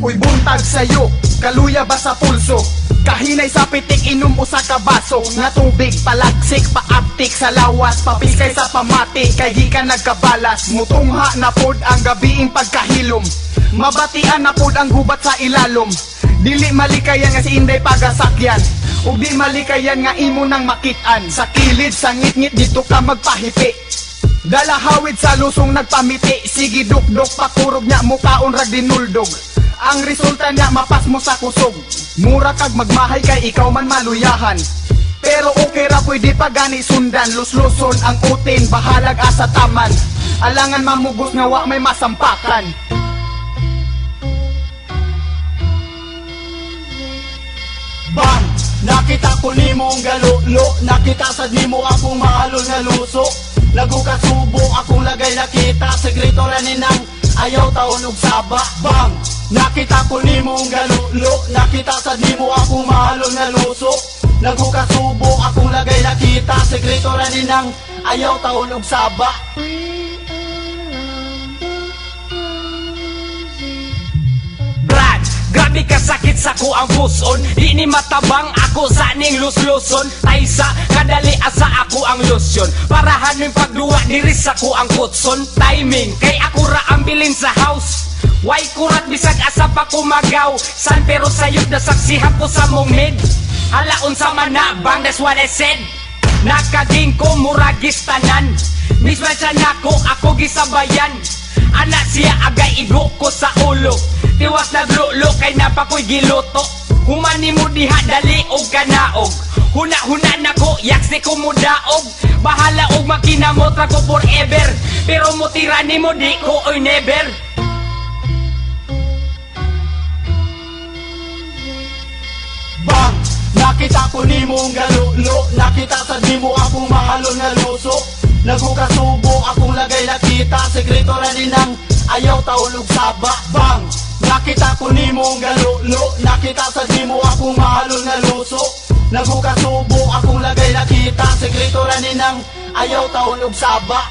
Uy buntag sayo, kaluya ba sa pulso? Kahinay sa pitik, inom usa ka baso nga tubig, palagsik, paaptik sa lawas, papiskay sa pamati, kay gikan nagkabalas. Mutungha na pod ang gabiing pagkahilom, mabatian na pod ang gubat sa ilalom. Dili malikayan nga si Inday pagasakyan, ug di malikayan nga imo nang makitaan. Sa kilid, sa ngit-ngit, dito ka magpahipi. Dalahawid sa lusong nagpamiti, sige duk-duk, pakurog niya mukaon rag dinuldog. Ang resulta niya mapas mo sa kusog, mura kag magmahay kay ikaw man maluyahan. Pero okay ra pwede pa gani sundan, lusluson ang utin, bahalag asa taman. Alangan mamugos nga wa may masampakan. Bang! Nakita ko nimong galulo, nakita sa nimo akong mahalol nga luso. Nagukasubo akong lagay nakita, sekreto ra ninang ayaw taon og saba. Bang! Nakita ko nimong galulo, nakita sa nimo akong mahalol nga luso. Nagukasubo akong lagay nakita, sekreto ra ninang ayaw taon og saba. Grabe ka sakit sa ko ang puson, di ni matabang ako sa ning lusluson. Taysa kadali asa ako ang lusyon, parahan yung pagduwa diri sa ko ang kutson. Timing kay ako ra ang bilin sa house, way kurat bisag asa pa kumagaw. San pero sayod na saksihan ko sa mong mid, halaon sa manabang, that's what I said. Nakaging ko muragis tanan, misman siya nako ako gisabayan. Anak siya agay igo ko sa ulo, tiwas naglulo kay napakoy giluto. Humani mo diha dali og kanaog, huna-huna na ko yaks di ko mudaog. Bahala og makinamot ra ko forever, pero mo tirani mo di ko oy never. Bang! Nakita ko nimong galulo, nakita sa nimo akong mahalol nga luso. Nagukasubo akong lagay nakita, sekreto ra ninang ayaw taon og saba. Bang! Nakita ko nimong galulo, nakita sa nimo akong mahalol nga luso. Nagukasubo akong lagay nakita, sekreto ra ninang ayaw taon og saba.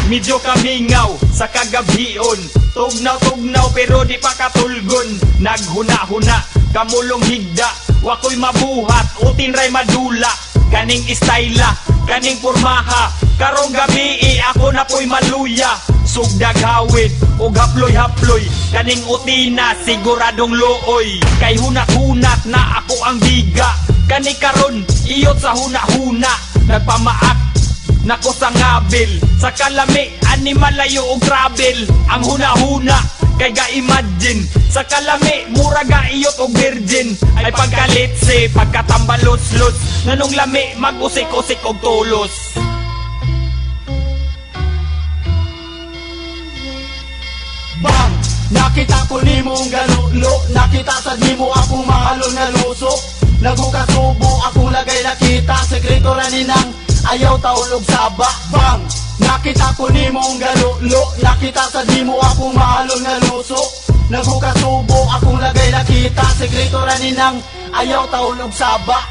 Medyo kamingaw sa kagabion, tugnaw-tugnaw pero di pa katulgon. Naghuna-huna, kamulong higda, wakoy mabuhat, utin ray madula. Kaning istyla, kaning pormaha, karong gabi ako na po'y maluya. Sugdag hawid, og haploy-haploy, kaning utina siguradong looy. Kay hunat-hunat na ako ang biga, kani karon iyot sa huna-huna. Nagpamaak nako sa ngabil, sa kalami ani malayo og travel. Ang huna-huna kay ga-imagine, sa kalami mura ga iyot og virgin. Ay pagkalitse, pagkatambalos-los, nanong lami mag-usik-usik og tulos. Bang! Nakita ko nimong galulo, nakita sa nimo akong mahalol nga luso. Nagukasubo akong lagay nakita, sekreto ra ninang ayaw taon og saba. Bang! Nakita ko nimong galulo, nakita sa nimo akong mahalol nga luso. Nagukasubo akong lagay nakita, sekreto ra ninang ayaw taon og saba.